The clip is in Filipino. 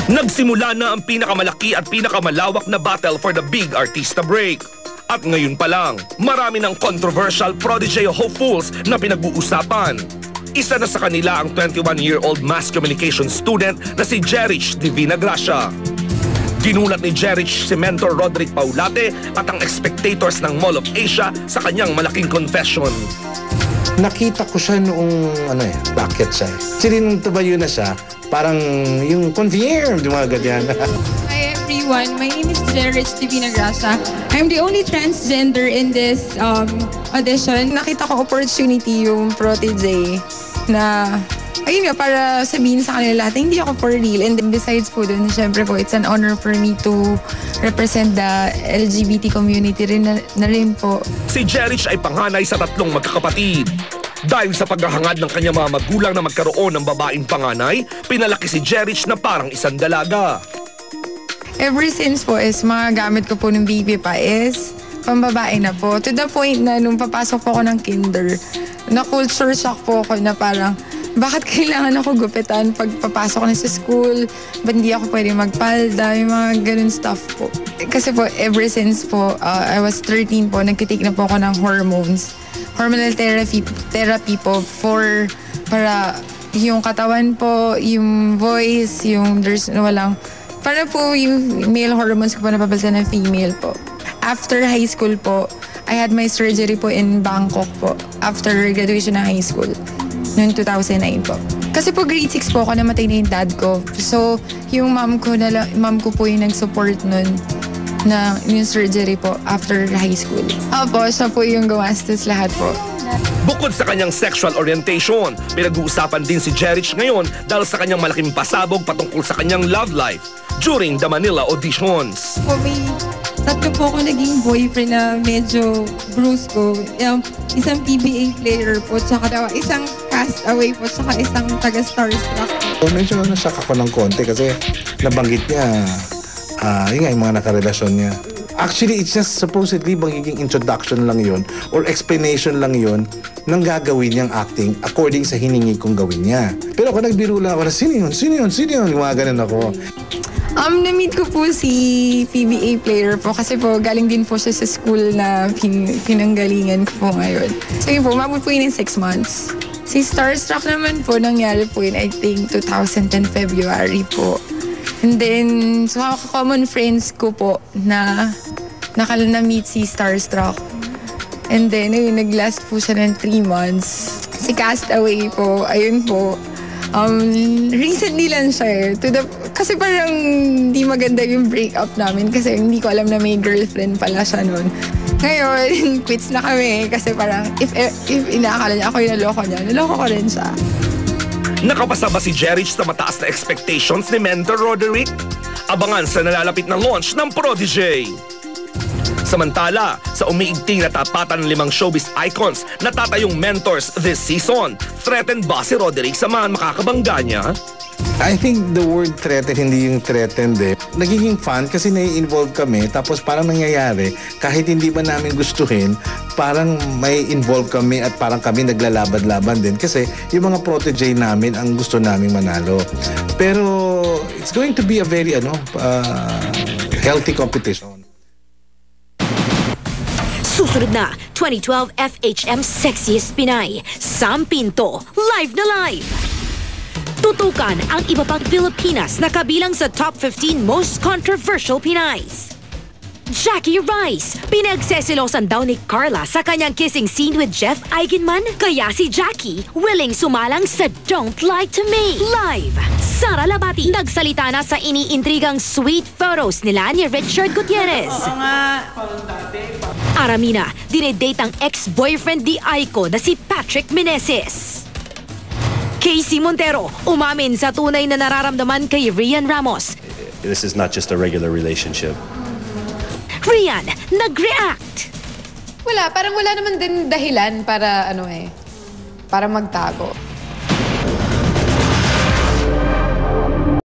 Nagsimula na ang pinakamalaki at pinakamalawak na battle for the big artista break. At ngayon pa lang, marami ng controversial prodigy hopefuls na pinag-uusapan. Isa na sa kanila ang 21-year-old mass communication student na si Jerich Divina Gracia. Ginulat ni Jerich si mentor Roderick Paulate at ang spectators ng Mall of Asia sa kanyang malaking confession. Nakita ko siya noong bakit siya. Actually, nung tumayo na siya, parang yung confirmed, yung mga ganyan. Hi everyone, my name is Jerich Divina Gracia. I'm the only transgender in this audition. Nakita ko opportunity yung protege na ayun nga, para sabihin sa kanila lahat, hindi ako for real. And then besides po dun, syempre po, it's an honor for me to represent the LGBT community rin na rin po. Si Jerich ay panganay sa 3 magkakapatid. Dahil sa paghahangad ng kanyang mga magulang na magkaroon ng babaeng panganay, pinalaki si Jerich na parang isang dalaga. Ever since po is mga gamit ko po ng baby pa is pambabae na po. To the point na nung papasok po ako ng kinder, na-culture shock po ako na parang, bakit kailangan ako gupitan pag papasok ko na sa school? Ba't hindi ako pwede magpalda? Yung mga ganun stuff po. Kasi po, ever since po, I was 13 po, nagtitake na po ako ng hormones. Hormonal therapy po para yung katawan po, yung voice, yung para po yung male hormones ko po napapalitan ng female po. After high school po, I had my surgery po in Bangkok po. After graduation ng high school. Noong 2009 po. Kasi po grade 6 po ako, namatay na yung dad ko. So, yung mom ko po yung nag-support nun na yung surgery po after high school. Opo, siya po yung gumastos lahat po. Bukod sa kanyang sexual orientation, pinag-uusapan din si Jerich ngayon dahil sa kanyang malaking pasabog patungkol sa kanyang love life during the Manila auditions. May 3 po ako naging boyfriend na medyo brusco. Isang PBA player po, tsaka isang castaway po, tsaka isang taga-starstruck. Medyo nashock ako ng konti kasi nabanggit niya, yun nga yung mga nakarelasyon niya. Actually, it's just supposedly magiging introduction lang yun or explanation lang yun ng gagawin niyang acting according sa hiningi kong gawin niya. Pero ako nagbiro lang ako na, sino yun? Yung mga ganun ako. Na-meet ko po si PBA player po kasi po galing din po siya sa school na pinanggalingan ko po ngayon. So yun po, umabot po yun in 6 months. Si Starstruck naman po, nangyari po yun I think 2010 February po. And then, so common friends ko po na na-meet si Starstruck. And then, ayun, nag-last po siya ng 3 months. Si Castaway po, ayun po. Recently lang siya kasi parang hindi maganda yung breakup namin kasi hindi ko alam na may girlfriend pala siya noon. Ngayon, quits na kami kasi parang if inaakala niya ako yung naloko ko rin siya. Nakapasa ba si Jerich sa mataas na expectations ni mentor Roderick? Abangan sa nalalapit na launch ng Prodigy. Samantala, sa umiigting na tapatan ng 5 showbiz icons na tatayong mentors this season, threatened ba si Roderick sa mga makakabangga niya? I think the word threatened, hindi yung threatened eh. Nagiging fun kasi nai-involve kami tapos parang nangyayari, kahit hindi ba namin gustuhin, parang may involve kami at parang kami naglalabad-laban din kasi yung mga protege namin ang gusto naming manalo. Pero it's going to be a very healthy competition. Susunod na, 2012 FHM Sexiest Pinay, Sam Pinto, live na live! Tutukan ang iba pang Pilipinas na kabilang sa top 15 most controversial Pinays. Jackie Rice, pinagsesilosan daw ni Carla sa kanyang kissing scene with Jeff Eigenman, kaya si Jackie willing sumalang sa Don't Lie to Me. Live, Sara Labati, nagsalita na sa iniintrigang sweet photos nila ni Richard Gutierrez. Aramina, dinedate ang ex-boyfriend ni Aiko na si Patrick Meneses. Casey Montero, umamin sa tunay na nararamdaman kay Rian Ramos. This is not just a regular relationship. Rian, nag-react. Parang wala naman din dahilan para para magtago.